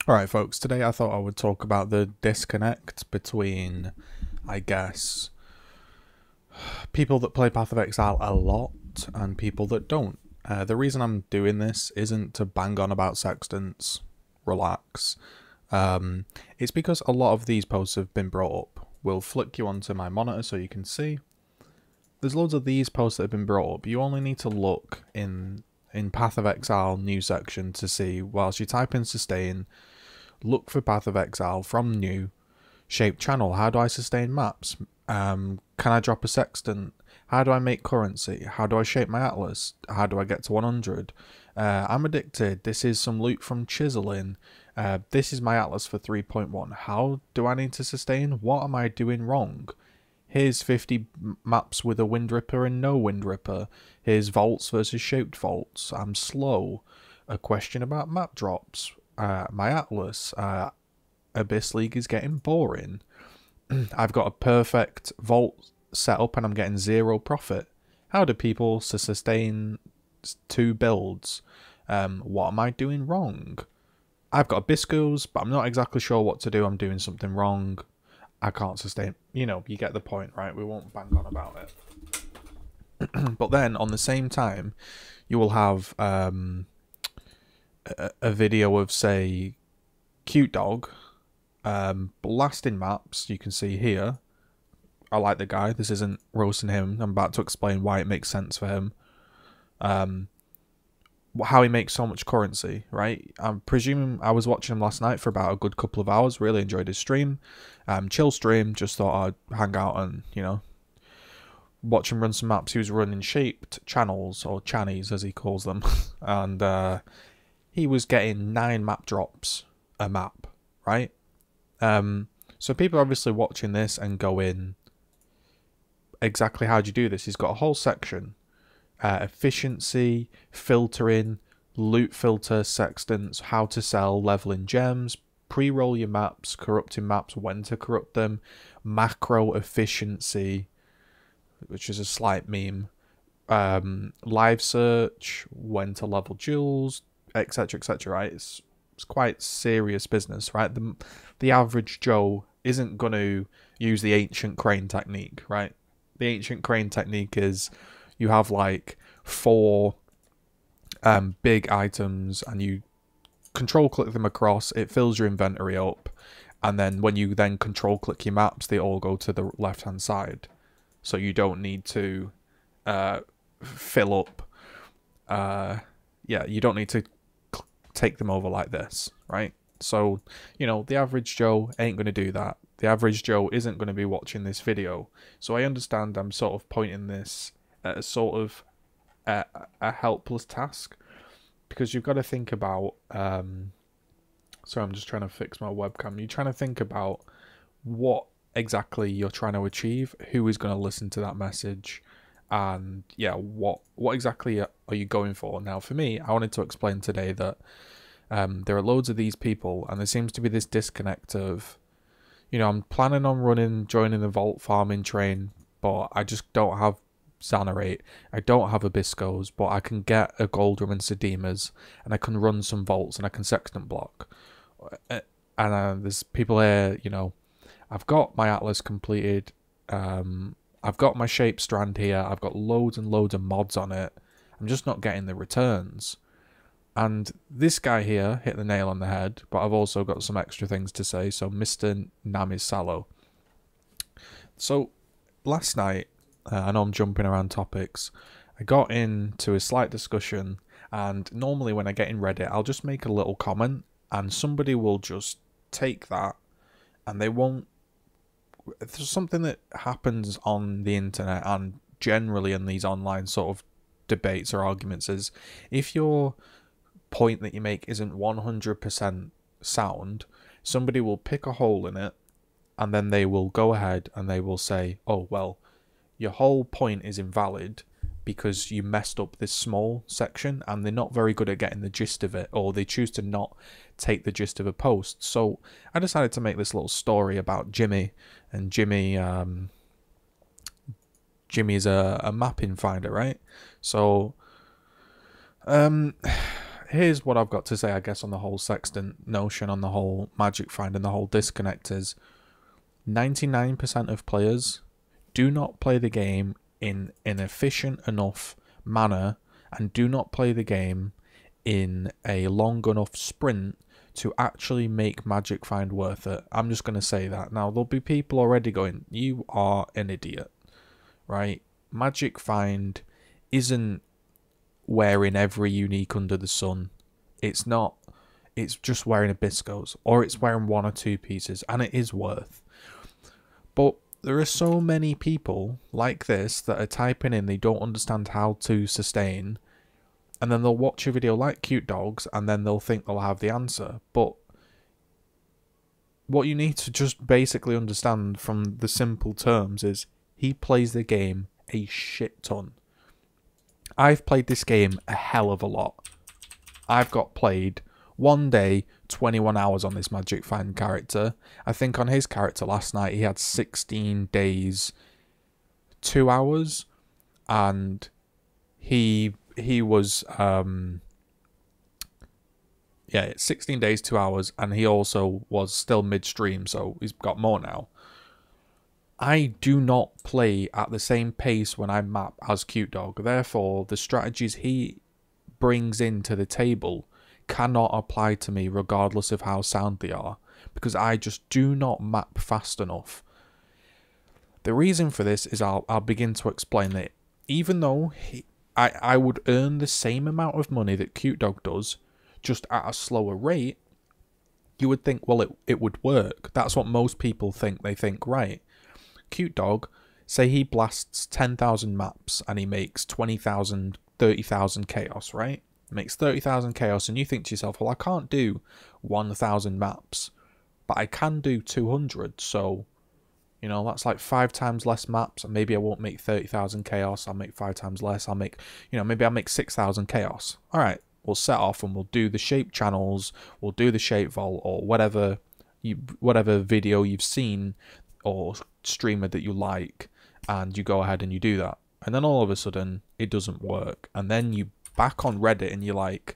Alright folks, today I thought I would talk about the disconnect between, I guess, people that play Path of Exile a lot and people that don't. The reason I'm doing this isn't to bang on about sextants, relax. It's because a lot of these posts have been brought up. We'll flick you onto my monitor so you can see. There's loads of these posts that have been brought up. You only need to look in Path of Exile new section to see, whilst you type in sustain, look for Path of Exile from new, shape channel, how do I sustain maps, can I drop a sextant, how do I make currency, how do I shape my atlas, how do I get to 100, I'm addicted, this is some loot from chiseling, this is my atlas for 3.1, how do I need to sustain, what am I doing wrong? Here's 50 maps with a Wind Ripper and no Wind Ripper. Here's vaults versus shaped vaults. I'm slow. A question about map drops. My atlas. Abyss League is getting boring. I've got a perfect vault set up and I'm getting 0 profit. How do people sustain 2 builds? What am I doing wrong? I've got Abyssals, but I'm not exactly sure what to do. I'm doing something wrong. I can't sustain, you know, you get the point, right? We won't bang on about it. But then, on the same time, you will have a video of, say, Cute Dog blasting maps. You can see here. I like the guy. This isn't roasting him. I'm about to explain why it makes sense for him. How he makes so much currency, right? I'm presuming I was watching him last night for about a good couple of hours. Really enjoyed his stream. Chill stream. Just thought I'd hang out and, you know, watch him run some maps. He was running shaped channels, or channies as he calls them. And he was getting 9 map drops a map, right? So people are obviously watching this and going, exactly how do you do this? He's got a whole section. Efficiency, filtering, loot filter, sextants, how to sell, leveling gems, pre-roll your maps, corrupting maps, when to corrupt them, macro efficiency, which is a slight meme, live search, when to level jewels, etc, etc, right? It's quite serious business, right? The average Joe isn't going to use the ancient crane technique, right? The ancient crane technique is you have like 4 big items and you control click them across, it fills your inventory up, and then when you then control click your maps, they all go to the left hand side, so you don't need to fill up, yeah, you don't need to take them over like this, right? So, you know, the average Joe ain't going to do that. The average Joe isn't going to be watching this video. So I understand I'm sort of pointing this at a sort of a helpless task, because you've got to think about, sorry, I'm just trying to fix my webcam. You're trying to think about what exactly you're trying to achieve, who is going to listen to that message, and yeah, what exactly are you going for? Now, for me, I wanted to explain today that there are loads of these people, and there seems to be this disconnect of, you know, I'm planning on joining the vault farming train, but I just don't have Xanarate, I don't have Abyssals, but I can get a Goldrum and Sedemas, and I can run some vaults, and I can sextant block. And there's people here, you know, I've got my atlas completed, I've got my shape strand here, I've got loads and loads of mods on it, I'm just not getting the returns. And this guy here hit the nail on the head, but I've also got some extra things to say, so Mr. Namiz Salo. So, last night, I know I'm jumping around topics, I got into a slight discussion, and normally when I get in Reddit, I'll just make a little comment, and somebody will just take that, and they won't... There's something that happens on the internet, and generally in these online sort of debates or arguments, is if your point that you make isn't 100% sound, somebody will pick a hole in it, and then they will go ahead and they will say, oh, well, your whole point is invalid because you messed up this small section, and they're not very good at getting the gist of it, or they choose to not take the gist of a post. So I decided to make this little story about Jimmy, and Jimmy's a mapping finder, right? So here's what I've got to say, I guess, on the whole sextant notion, on the whole magic find and the whole disconnect is 99% of players do not play the game in an efficient enough manner and do not play the game in a long enough sprint to actually make magic find worth it. I'm just going to say that. Now, there'll be people already going, you are an idiot, right? Magic find isn't wearing every unique under the sun. It's not. It's just wearing Abiscos, or it's wearing one or two pieces, and it is worth. But there are so many people like this that are typing in they don't understand how to sustain, and then they'll watch a video like Cute Dogs, and then they'll think they'll have the answer. But what you need to just basically understand from the simple terms is he plays the game a shit ton. I've played this game a hell of a lot. I've got played one day 21 hours on this Magic Find character. I think on his character last night he had 16 days 2 hours, and he was 16 days 2 hours, and he also was still midstream, so he's got more now. I do not play at the same pace when I map as Cute Dog. Therefore, the strategies he brings into the table cannot apply to me regardless of how sound they are, because I just do not map fast enough. The reason for this is I'll begin to explain that even though I would earn the same amount of money that Cute Dog does, just at a slower rate, you would think, well, it would work. That's what most people think. They think, right, Cute Dog, say he blasts 10,000 maps and he makes 20,000, 30,000 chaos, right? Makes 30,000 chaos, and you think to yourself, well, I can't do 1,000 maps, but I can do 200, so, you know, that's like 5 times less maps, and maybe I won't make 30,000 chaos, I'll make 5 times less, I'll make, you know, maybe I'll make 6,000 chaos. Alright, we'll set off and we'll do the shape channels, we'll do the shape vault, or whatever video you've seen, or streamer that you like, and you go ahead and you do that. And then all of a sudden, it doesn't work, and then you back on Reddit and you're like,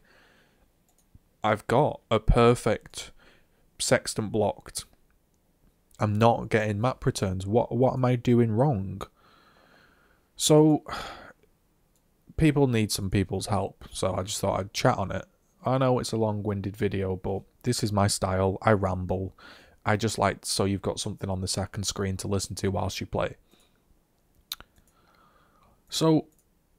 I've got a perfect sextant blocked. I'm not getting map returns. What am I doing wrong? So people need some people's help, so I just thought I'd chat on it. I know it's a long-winded video, but this is my style. I ramble. I just like so you've got something on the second screen to listen to whilst you play. So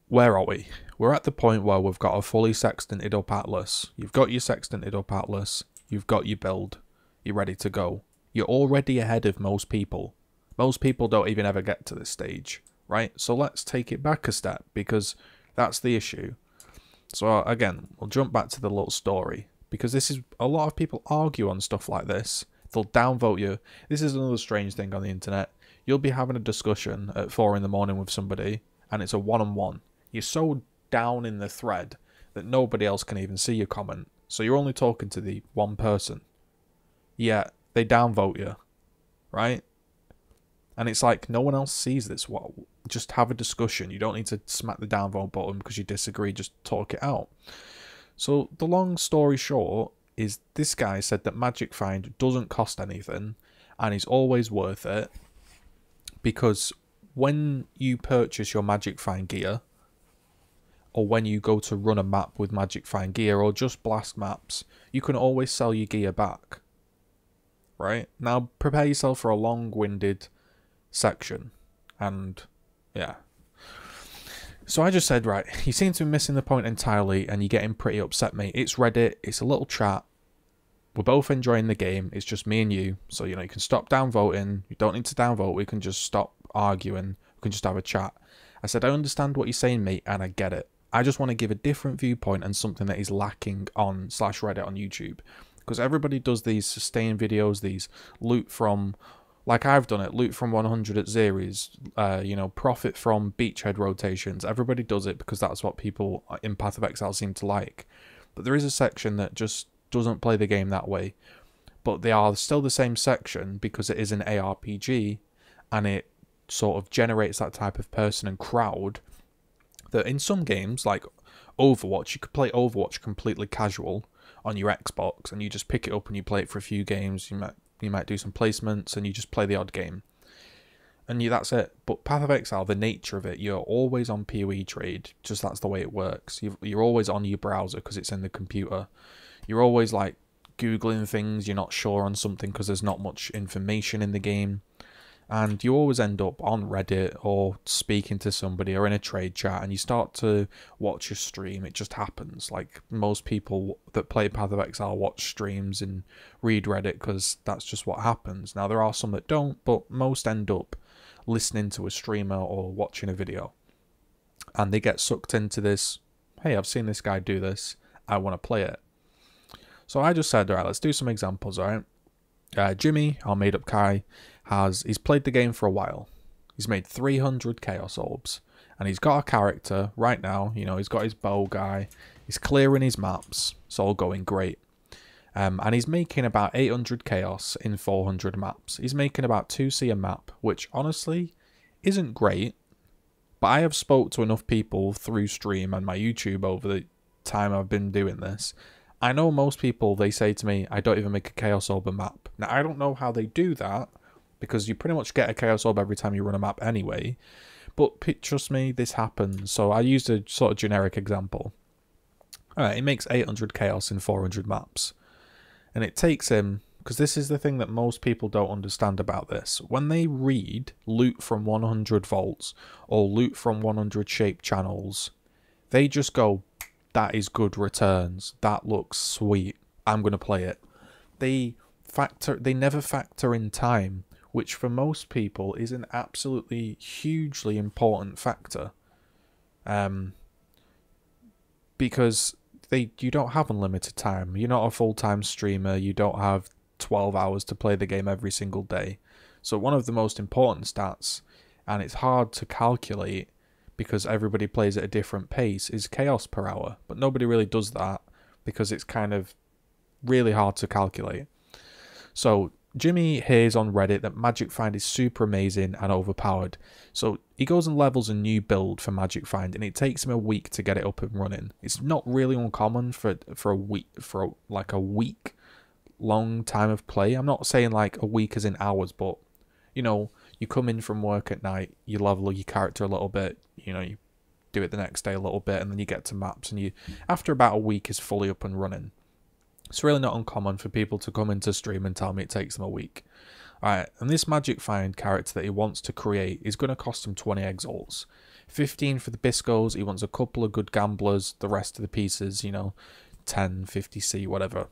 where are we? We're at the point where we've got a fully sextanted up atlas. You've got your sextanted up atlas. You've got your build. You're ready to go. You're already ahead of most people. Most people don't even ever get to this stage, right? So let's take it back a step, because that's the issue. So again, we'll jump back to the little story, because this is, a lot of people argue on stuff like this. They'll downvote you. This is another strange thing on the internet. You'll be having a discussion at 4 in the morning with somebody, and it's a one-on-one. You're so down in the thread that nobody else can even see your comment. So you're only talking to the one person. Yet they downvote you, right? And it's like, no one else sees this. What? Just have a discussion. You don't need to smack the downvote button because you disagree. Just talk it out. So the long story short is this guy said that Magic Find doesn't cost anything and is always worth it, because when you purchase your Magic Find gear, or when you go to run a map with Magic Find gear, or just blast maps, you can always sell your gear back. Right? Now, prepare yourself for a long-winded section. And, yeah. So I just said, right, you seem to be missing the point entirely, and you're getting pretty upset, mate. It's Reddit, it's a little chat. We're both enjoying the game, it's just me and you. So, you know, you can stop downvoting. You don't need to downvote, we can just stop arguing. We can just have a chat. I said, I understand what you're saying, mate, and I get it. I just want to give a different viewpoint and something that is lacking on /Reddit on YouTube. Because everybody does these sustain videos, these loot from, like I've done it, loot from 100 at Zeries, you know, profit from beachhead rotations. Everybody does it because that's what people in Path of Exile seem to like. But there is a section that just doesn't play the game that way. But they are still the same section because it is an ARPG, and it sort of generates that type of person and crowd that in some games, like Overwatch, you could play Overwatch completely casual on your Xbox, and you just pick it up and you play it for a few games. You might do some placements, and you just play the odd game, and that's it. But Path of Exile, the nature of it, you're always on PoE trade. Just that's the way it works. You're always on your browser because it's in the computer. You're always like Googling things. You're not sure on something because there's not much information in the game. And you always end up on Reddit or speaking to somebody or in a trade chat, and you start to watch a stream. It just happens. Like most people that play Path of Exile watch streams and read Reddit because that's just what happens. Now there are some that don't, but most end up listening to a streamer or watching a video. And they get sucked into this, hey, I've seen this guy do this, I want to play it. So I just said, alright, let's do some examples, alright? Jimmy, our made up guy, he's played the game for a while. He's made 300 Chaos Orbs, and he's got a character right now. You know, he's got his bow guy, he's clearing his maps, it's all going great. And he's making about 800 Chaos in 400 maps. He's making about 2C a map, which honestly isn't great, but I have spoke to enough people through stream and my YouTube over the time I've been doing this. I know most people, they say to me, I don't even make a Chaos Orb a map. Now, I don't know how they do that, because you pretty much get a Chaos Orb every time you run a map anyway. But trust me, this happens. So I used a sort of generic example. Alright, he makes 800 Chaos in 400 maps. And it takes him, because this is the thing that most people don't understand about this. When they read loot from 100 vaults or loot from 100 shaped channels, they just go, that is good returns. That looks sweet. I'm going to play it. They never factor in time, which for most people is an absolutely hugely important factor. Because you don't have unlimited time. You're not a full-time streamer. You don't have 12 hours to play the game every single day. So one of the most important stats, and it's hard to calculate because everybody plays at a different pace, is chaos per hour. But nobody really does that because it's kind of really hard to calculate. So Jimmy hears on Reddit that Magic Find is super amazing and overpowered. So he goes and levels a new build for Magic Find, and it takes him a week to get it up and running. It's not really uncommon for a week, like a week long time of play. I'm not saying like a week as in hours, but you know, you come in from work at night, you level your character a little bit, you know, you do it the next day a little bit, and then you get to maps, and after about a week is fully up and running. It's really not uncommon for people to come into stream and tell me it takes them a week. Alright, and this Magic Find character that he wants to create is going to cost him 20 exalts. 15 for the Biscos, he wants a couple of good gamblers, the rest of the pieces, you know, 10, 50C, whatever.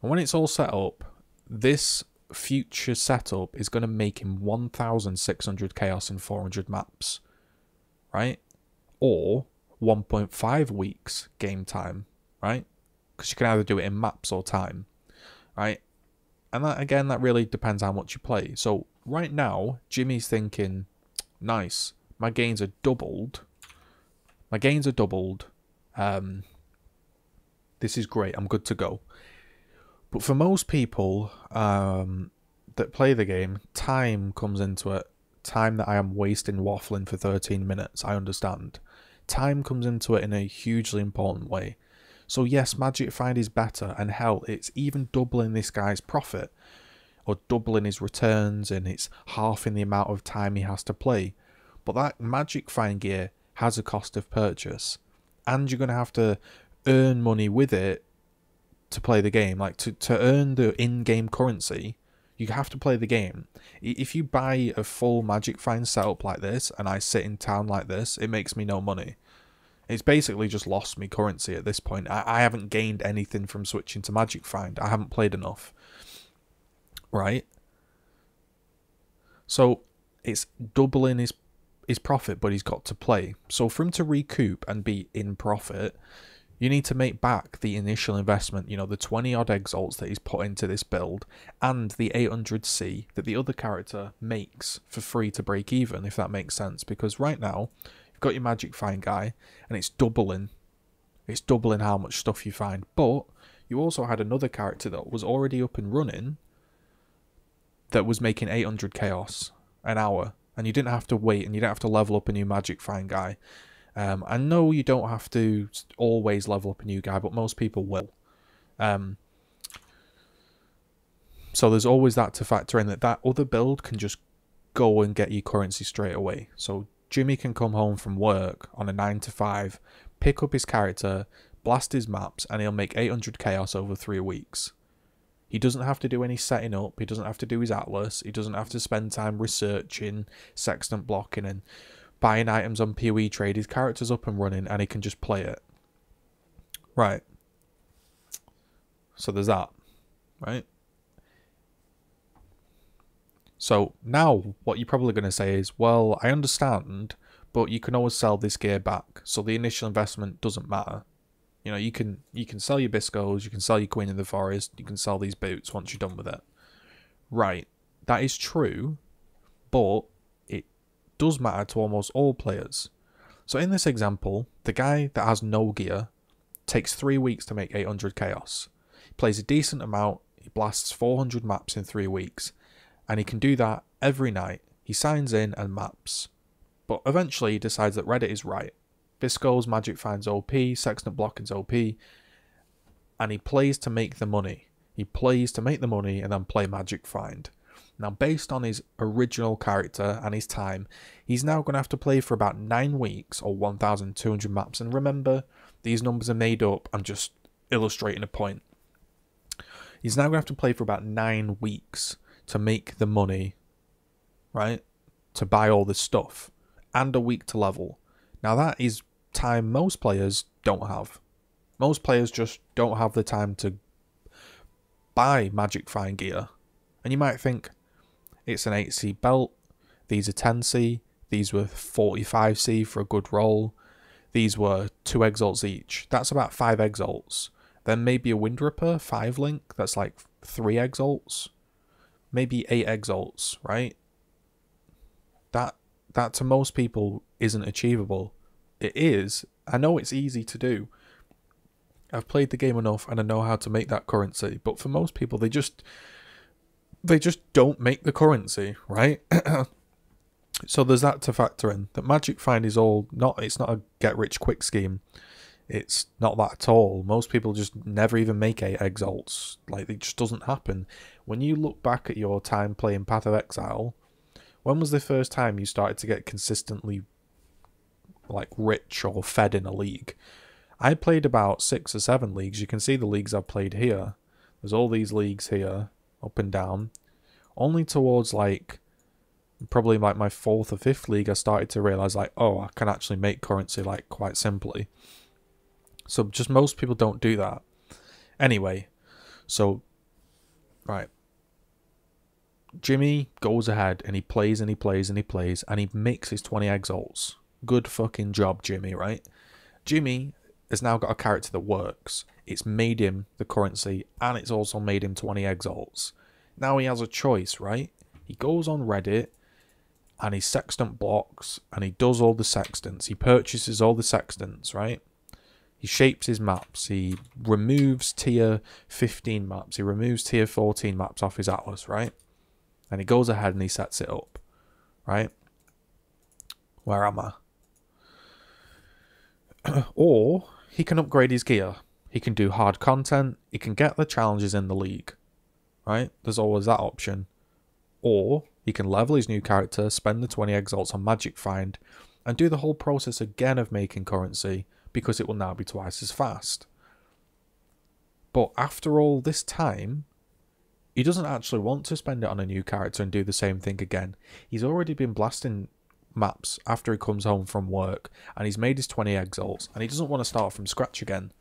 And when it's all set up, this future setup is going to make him 1,600 chaos in 400 maps. Right? Or 1.5 weeks game time. Right? Because you can either do it in maps or time, right? And that, again, that really depends how much you play. So right now, Jimmy's thinking, nice, my gains are doubled. My gains are doubled. This is great, I'm good to go. But for most people that play the game, time comes into it. Time that I am wasting waffling for 13 minutes, I understand. Time comes into it in a hugely important way. So yes, Magic Find is better, and hell, it's even doubling this guy's profit, or doubling his returns, and it's halving the amount of time he has to play. But that Magic Find gear has a cost of purchase, and you're going to have to earn money with it to play the game. Like, to earn the in-game currency, you have to play the game. If you buy a full Magic Find setup like this, and I sit in town like this, it makes me no money. It's basically just lost me currency at this point. I haven't gained anything from switching to Magic Find. I haven't played enough. Right? So it's doubling his profit, but he's got to play. So for him to recoup and be in profit, you need to make back the initial investment, you know, the 20 odd exalts that he's put into this build, and the 800C that the other character makes for free to break even, if that makes sense. Because right now, got your Magic Find guy, and it's doubling how much stuff you find. But you also had another character that was already up and running that was making 800 chaos an hour, and you didn't have to wait, and you didn't have to level up a new Magic Find guy. I know you don't have to always level up a new guy, but most people will. So there's always that to factor in, that other build can just go and get you currency straight away. So Jimmy can come home from work on a 9 to 5, pick up his character, blast his maps, and he'll make 800 chaos over 3 weeks. He doesn't have to do any setting up, he doesn't have to do his atlas, he doesn't have to spend time researching, sextant blocking and buying items on PoE trade. His character's up and running and he can just play it. Right. So there's that. Right. So now what you're probably going to say is, well, I understand, but you can always sell this gear back, so the initial investment doesn't matter. You know, you can sell your Biscos, you can sell your Queen of the Forest, you can sell these boots once you're done with it. Right, that is true, but it does matter to almost all players. So in this example, the guy that has no gear takes 3 weeks to make 800 chaos. He plays a decent amount, he blasts 400 maps in 3 weeks, and he can do that every night. He signs in and maps. But eventually he decides that Reddit is right. Bisco's Magic Find's OP, Sextant Blocking's OP, and he plays to make the money. He plays to make the money and then play Magic Find. Now, based on his original character and his time, he's now going to have to play for about 9 weeks or 1,200 maps. And remember, these numbers are made up. I'm just illustrating a point. He's now going to have to play for about 9 weeks to make the money, right? To buy all this stuff, and a week to level. Now that is time most players don't have. Most players just don't have the time to buy Magic Find gear. And you might think, it's an 8C belt, these are 10C, these were 45C for a good roll, these were 2 exalts each. That's about 5 exalts. Then maybe a Wind Ripper 5 link, that's like 3 exalts. Maybe 8 exalts, right? That to most people isn't achievable. It is. I know it's easy to do. I've played the game enough and I know how to make that currency. But for most people, they just don't make the currency, right? So there's that to factor in. That Magic Find is it's not a get rich quick scheme. It's not that at all. Most people just never even make 8 exalts. Like, it just doesn't happen. When you look back at your time playing Path of Exile, when was the first time you started to get consistently like rich or fed in a league? I played about 6 or 7 leagues. You can see the leagues I've played here. There's all these leagues here, up and down. Only towards like probably like my 4th or 5th league, I started to realize like, oh, I can actually make currency like quite simply. So just most people don't do that. Anyway, so right. Jimmy goes ahead and he plays and he plays and he plays and he makes his 20 exalts. Good fucking job, Jimmy, right? Jimmy has now got a character that works. It's made him the currency and it's also made him 20 exalts. Now he has a choice, right? He goes on Reddit and he sextant blocks and he does all the sextants. He purchases all the sextants, right? He shapes his maps. He removes tier 15 maps. He removes tier 14 maps off his atlas, right? And he goes ahead and he sets it up, right? Where am I? Or he can upgrade his gear. He can do hard content. He can get the challenges in the league, right? There's always that option. Or he can level his new character, spend the 20 exalts on Magic Find, and do the whole process again of making currency, because it will now be twice as fast. But after all this time, he doesn't actually want to spend it on a new character and do the same thing again. He's already been blasting maps after he comes home from work, and he's made his 20 exalts, and he doesn't want to start from scratch again.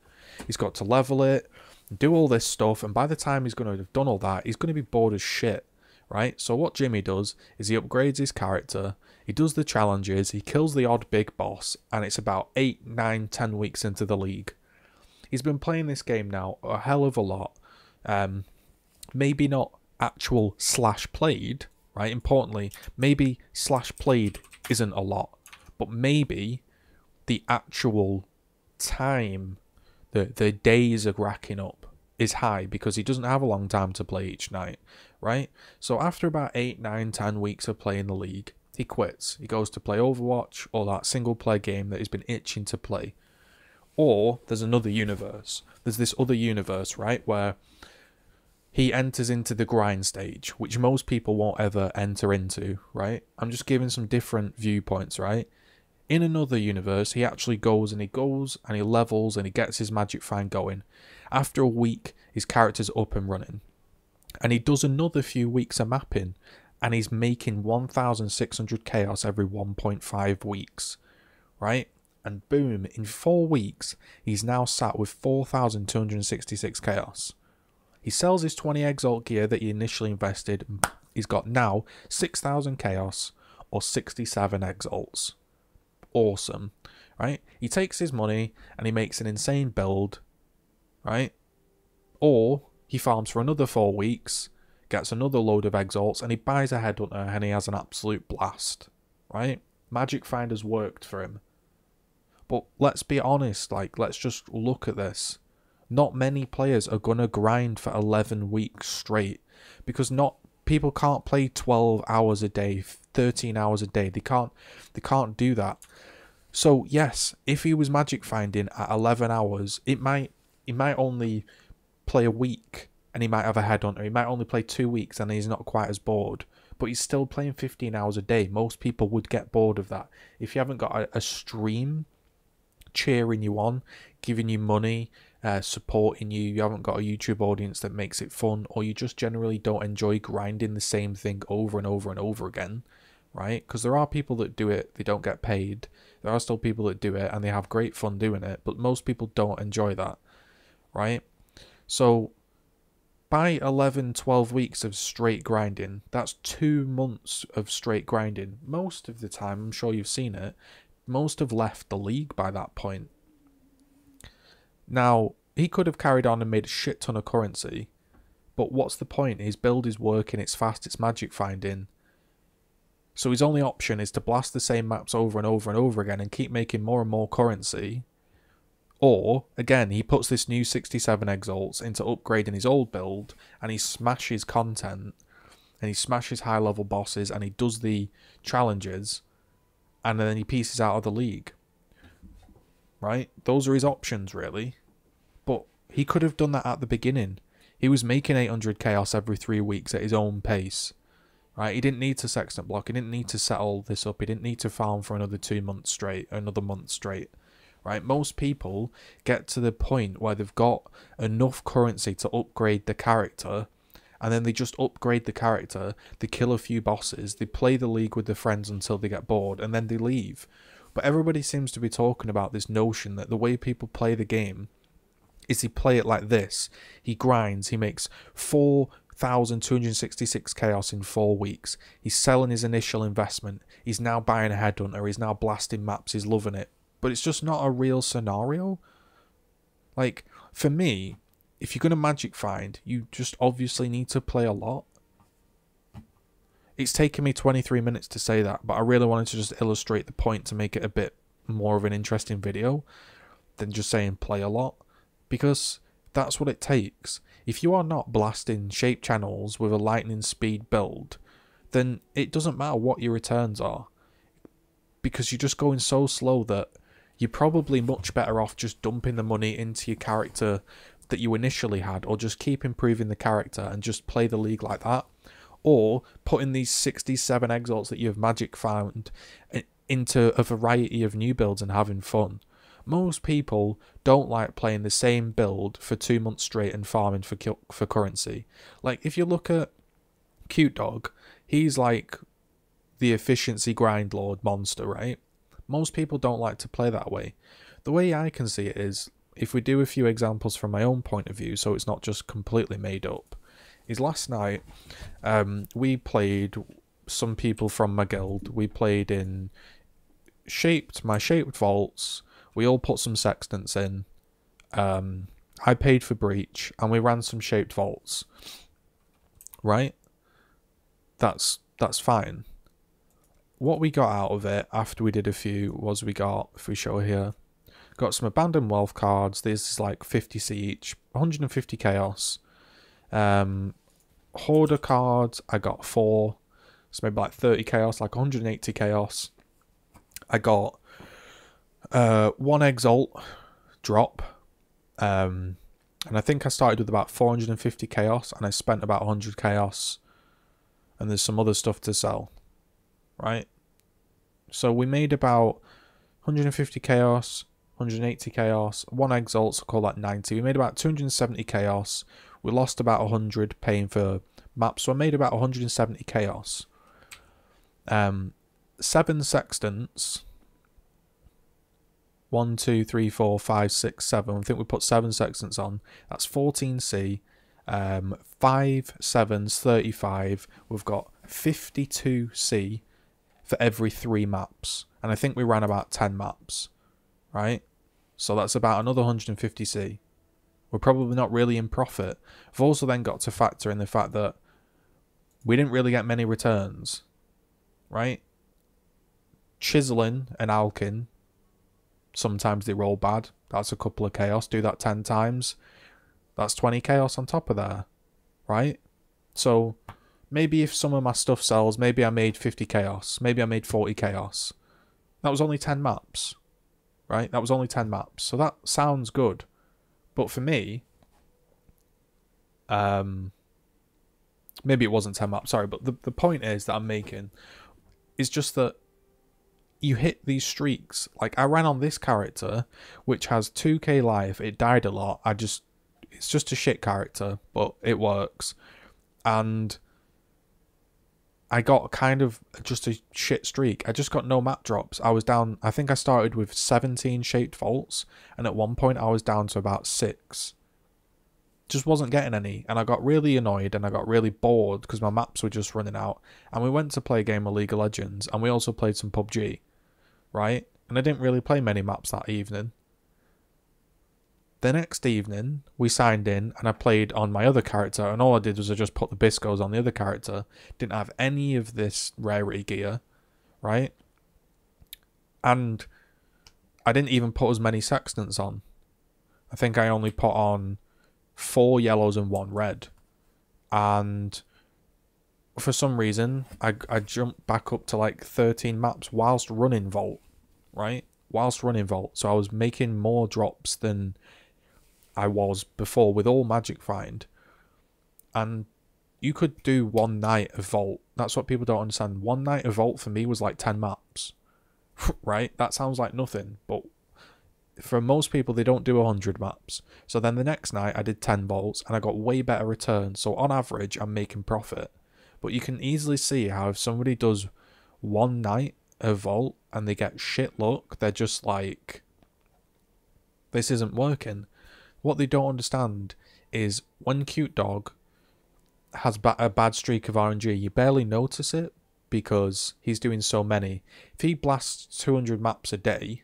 He's got to level it, do all this stuff, and by the time he's going to have done all that, he's going to be bored as shit, right? So what Jimmy does is he upgrades his character, he does the challenges, he kills the odd big boss, and it's about 8, 9, 10 weeks into the league. He's been playing this game now a hell of a lot. Maybe not actual /played, right? Importantly, maybe /played isn't a lot, but maybe the actual time, the days of racking up is high because he doesn't have a long time to play each night, right? So after about 8, 9, 10 weeks of playing the league, he quits. He goes to play Overwatch or that single player game that he's been itching to play. Or there's another universe. There's this other universe, right, where he enters into the grind stage, which most people won't ever enter into, right? I'm just giving some different viewpoints, right? In another universe, he actually goes and he levels and he gets his magic find going. After a week, his character's up and running. And he does another few weeks of mapping, and he's making 1,600 chaos every 1.5 weeks, right? And boom, in 4 weeks, he's now sat with 4,266 chaos. He sells his 20 Exalt gear that he initially invested. He's got now 6,000 chaos or 67 Exalts. Awesome, right? He takes his money and he makes an insane build, right? Or he farms for another 4 weeks, gets another load of Exalts, and he buys a Headhunter and he has an absolute blast, right? Magic Finder's worked for him. But let's be honest, like, let's just look at this. Not many players are going to grind for 11 weeks straight, because people can't play 12 hours a day, 13 hours a day. They can't do that. So yes, if he was magic finding at 11 hours, he might only play a week and he might have a headhunter. He might only play 2 weeks and he's not quite as bored, but he's still playing 15 hours a day. Most people would get bored of that. If you haven't got a stream cheering you on, giving you money, supporting you, you haven't got a YouTube audience that makes it fun, or you just generally don't enjoy grinding the same thing over and over and over again, right? Because there are people that do it, they don't get paid. There are still people that do it and they have great fun doing it, but most people don't enjoy that, right? So by 11, 12 weeks of straight grinding, that's 2 months of straight grinding. Most of the time, I'm sure you've seen it, most have left the league by that point. Now, he could have carried on and made a shit ton of currency, but what's the point? His build is working, it's fast, it's magic finding. So his only option is to blast the same maps over and over and over again and keep making more and more currency. Or, again, he puts this new 67 Exalts into upgrading his old build, and he smashes content, and he smashes high level bosses, and he does the challenges, and then he pieces out of the league. Right? Those are his options, really. But he could have done that at the beginning. He was making 800 chaos every 3 weeks at his own pace. Right? He didn't need to sextant block. He didn't need to set all this up. He didn't need to farm for another 2 months straight, another month straight. Right? Most people get to the point where they've got enough currency to upgrade the character, and then they just upgrade the character, they kill a few bosses, they play the league with their friends until they get bored, and then they leave. But everybody seems to be talking about this notion that the way people play the game is he play it like this. He grinds, he makes 4,266 chaos in 4 weeks. He's selling his initial investment. He's now buying a headhunter. He's now blasting maps. He's loving it. But it's just not a real scenario. Like, for me, if you're going to magic find, you just obviously need to play a lot. It's taken me 23 minutes to say that, but I really wanted to just illustrate the point to make it a bit more of an interesting video than just saying play a lot, because that's what it takes. If you are not blasting shape channels with a lightning speed build, then it doesn't matter what your returns are, because you're just going so slow that you're probably much better off just dumping the money into your character that you initially had, or just keep improving the character and just play the league like that. Or putting these 67 Exalts that you have magic found into a variety of new builds and having fun. Most people don't like playing the same build for 2 months straight and farming for currency. Like, if you look at Cute Dog, he's like the efficiency grind lord monster, right? Most people don't like to play that way. The way I can see it is, if we do a few examples from my own point of view, so it's not just completely made up, is last night we played some people from my guild. We played in my shaped vaults. We all put some sextants in. I paid for breach and we ran some shaped vaults. Right? That's fine. What we got out of it after we did a few was we got, if we show here, got some abandoned wealth cards. This is like 50c each, 150 chaos. Hoarder cards, I got 4. So maybe like 30 chaos, like 180 chaos. I got one Exalt drop. And I think I started with about 450 chaos, and I spent about 100 chaos. And there's some other stuff to sell, right? So we made about 150 chaos, 180 chaos, one Exalt, so call that 90. We made about 270 chaos. We lost about 100 paying for maps, so I made about 170 chaos. 7 sextants. 1, 2, 3, 4, 5, 6, 7. I think we put 7 sextants on. That's 14C. 5 7s, 35. We've got 52C for every 3 maps. And I think we ran about 10 maps. Right? So that's about another 150C. We're probably not really in profit. I've also then got to factor in the fact that we didn't really get many returns. Right? Chiseling and Alkin, sometimes they roll bad. That's a couple of chaos. Do that 10 times. That's 20 chaos on top of there. Right? So maybe if some of my stuff sells, maybe I made 50 chaos. Maybe I made 40 chaos. That was only 10 maps. Right? That was only 10 maps. So that sounds good. But for me, maybe it wasn't 10 maps, sorry. But the point is that I'm making is just that you hit these streaks. Like, I ran on this character, which has 2k life. It died a lot. It's just a shit character, but it works. And I got kind of just a shit streak. I just got no map drops. I was down, I think I started with 17 shaped vaults, and at one point I was down to about 6. Just wasn't getting any, and I got really annoyed and I got really bored because my maps were just running out. And we went to play a game of League of Legends, and we also played some PUBG. Right? And I didn't really play many maps that evening. The next evening, we signed in, and I played on my other character, and all I did was I just put the Biscos on the other character. Didn't have any of this rarity gear, right? And I didn't even put as many sextants on. I think I only put on 4 yellows and 1 red. And for some reason, I jumped back up to like 13 maps whilst running Vault, right? Whilst running Vault. So I was making more drops than I was before with all Magic Find. And you could do 1 night of Vault. That's what people don't understand. 1 night of Vault for me was like 10 maps, right? That sounds like nothing, but for most people, they don't do 100 maps. So then the next night, I did 10 vaults, and I got way better returns. So on average, I'm making profit. But you can easily see how if somebody does 1 night of vault and they get shit luck, they're just like, this isn't working. What they don't understand is when Cute Dog has a bad streak of RNG, you barely notice it because he's doing so many. If he blasts 200 maps a day,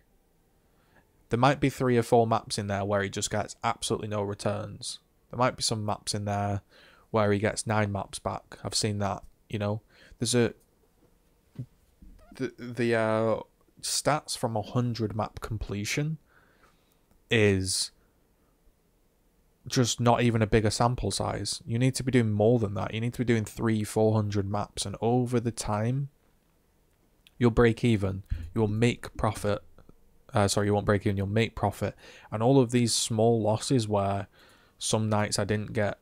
there might be 3 or 4 maps in there where he just gets absolutely no returns. There might be some maps in there where he gets 9 maps back. I've seen that, you know. There's the stats from 100 map completion is just not even a bigger sample size. You need to be doing more than that. You need to be doing 300-400 maps, and over the time, you'll break even. You'll make profit. Sorry, you won't break even, you'll make profit. And all of these small losses where some nights I didn't get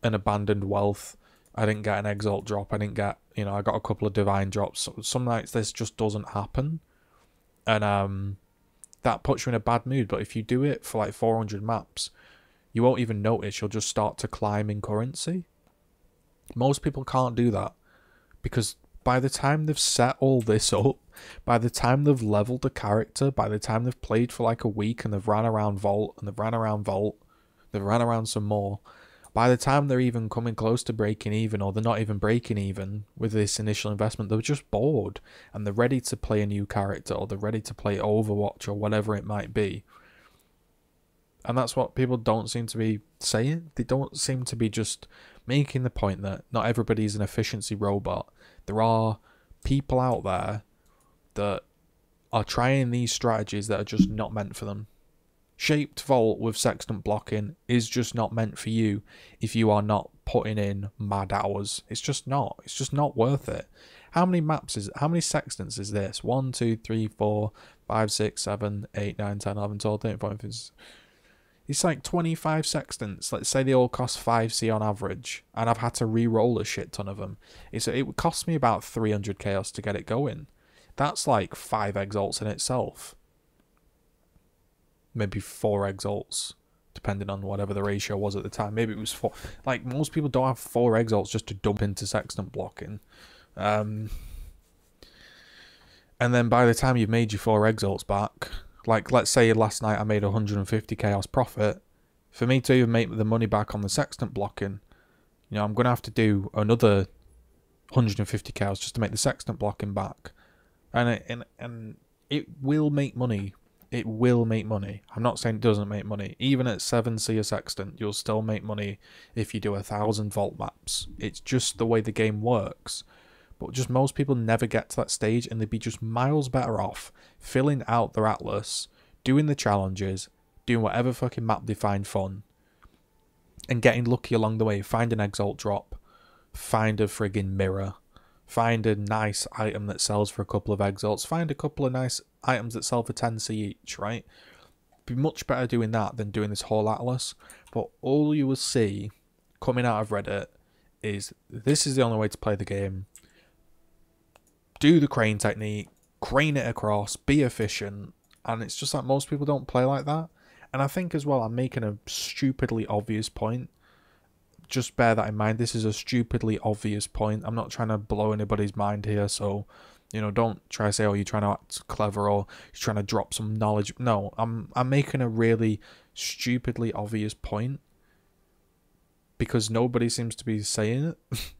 an abandoned wealth, I didn't get an exalt drop, I didn't get, you know, I got a couple of divine drops. So some nights this just doesn't happen. And that puts you in a bad mood. But if you do it for like 400 maps, you won't even notice. You'll just start to climb in currency. Most people can't do that because by the time they've set all this up, by the time they've leveled a character, by the time they've played for like a week and they've ran around Vault, and they've ran around Vault, they've ran around some more, by the time they're even coming close to breaking even, or they're not even breaking even with this initial investment, they're just bored and they're ready to play a new character, or they're ready to play Overwatch or whatever it might be. And that's what people don't seem to be saying. They don't seem to be just making the point that not everybody's an efficiency robot. There are people out there that are trying these strategies that are just not meant for them. Shaped Vault with Sextant blocking is just not meant for you if you are not putting in mad hours. It's just not. It's just not worth it. How many sextants is this? 1, 2, 3, 4, 5, 6, 7, 8, 9, 10, 11, 12, 13, 14, 15. It's like 25 sextants. Let's say they all cost 5C on average, and I've had to re-roll a shit ton of them. It would cost me about 300 chaos to get it going. That's like 5 exalts in itself. Maybe 4 exalts, depending on whatever the ratio was at the time. Maybe it was 4. Like, most people don't have 4 exalts just to dump into sextant blocking. And then by the time you've made your 4 exalts back, like, let's say last night I made 150 chaos profit. For me to even make the money back on the sextant blocking, you know, I'm going to have to do another 150 chaos just to make the sextant blocking back. And it will make money. It will make money. I'm not saying it doesn't make money. Even at 7C a sextant, you'll still make money if you do 1,000 vault maps. It's just the way the game works. But just most people never get to that stage, and they'd be just miles better off filling out their atlas, doing the challenges, doing whatever fucking map they find fun, and getting lucky along the way. Find an exalt drop, find a friggin' mirror, find a nice item that sells for a couple of exalts, find a couple of nice items that sell for 10C each, right? Be much better doing that than doing this whole atlas. But all you will see coming out of Reddit is this is the only way to play the game. Do the crane technique, crane it across, be efficient, and it's just like most people don't play like that. And I think as well, I'm making a stupidly obvious point. Just bear that in mind. This is a stupidly obvious point. I'm not trying to blow anybody's mind here, so, you know, don't try to say, oh, you're trying to act clever or you're trying to drop some knowledge. No, I'm making a really stupidly obvious point because nobody seems to be saying it.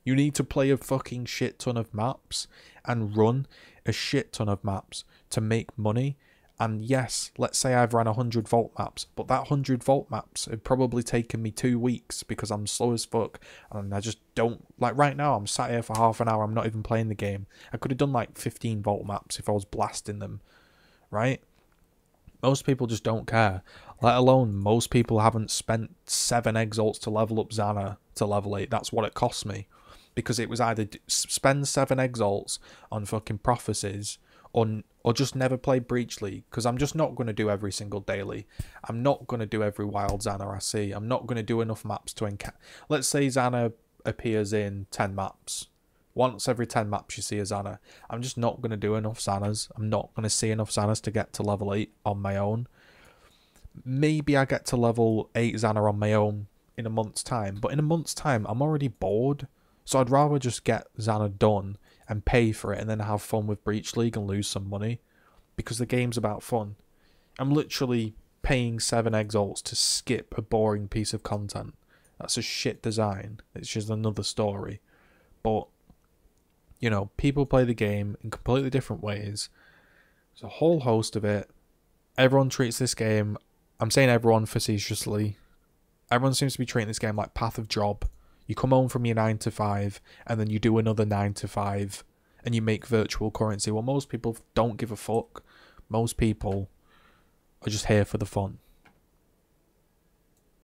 You need to play a fucking shit ton of maps and run a shit ton of maps to make money. And yes, let's say I've ran 100 vault maps, but that 100 vault maps have probably taken me 2 weeks because I'm slow as fuck and I just don't, like right now I'm sat here for half an hour, I'm not even playing the game. I could have done like 15 vault maps if I was blasting them, right? Most people just don't care, let alone most people haven't spent 7 exalts to level up Xana to level 8. That's what it cost me. Because it was either spend 7 exalts on fucking prophecies or just never play Breach League. Because I'm just not going to do every single daily. I'm not going to do every wild Xana I see. I'm not going to do enough maps to encounter. Let's say Xana appears in 10 maps. Once every 10 maps you see a Xana. I'm just not going to do enough Xanas. I'm not going to see enough Xanas to get to level 8 on my own. Maybe I get to level 8 Xana on my own in a month's time. But in a month's time, I'm already bored. So I'd rather just get Xana done and pay for it and then have fun with Breach League and lose some money. Because the game's about fun. I'm literally paying 7 exalts to skip a boring piece of content. That's a shit design. It's just another story. But, you know, people play the game in completely different ways. There's a whole host of it. Everyone treats this game, I'm saying everyone facetiously, everyone seems to be treating this game like Path of Job. You come home from your 9 to 5, and then you do another 9 to 5, and you make virtual currency. Well, most people don't give a fuck. Most people are just here for the fun.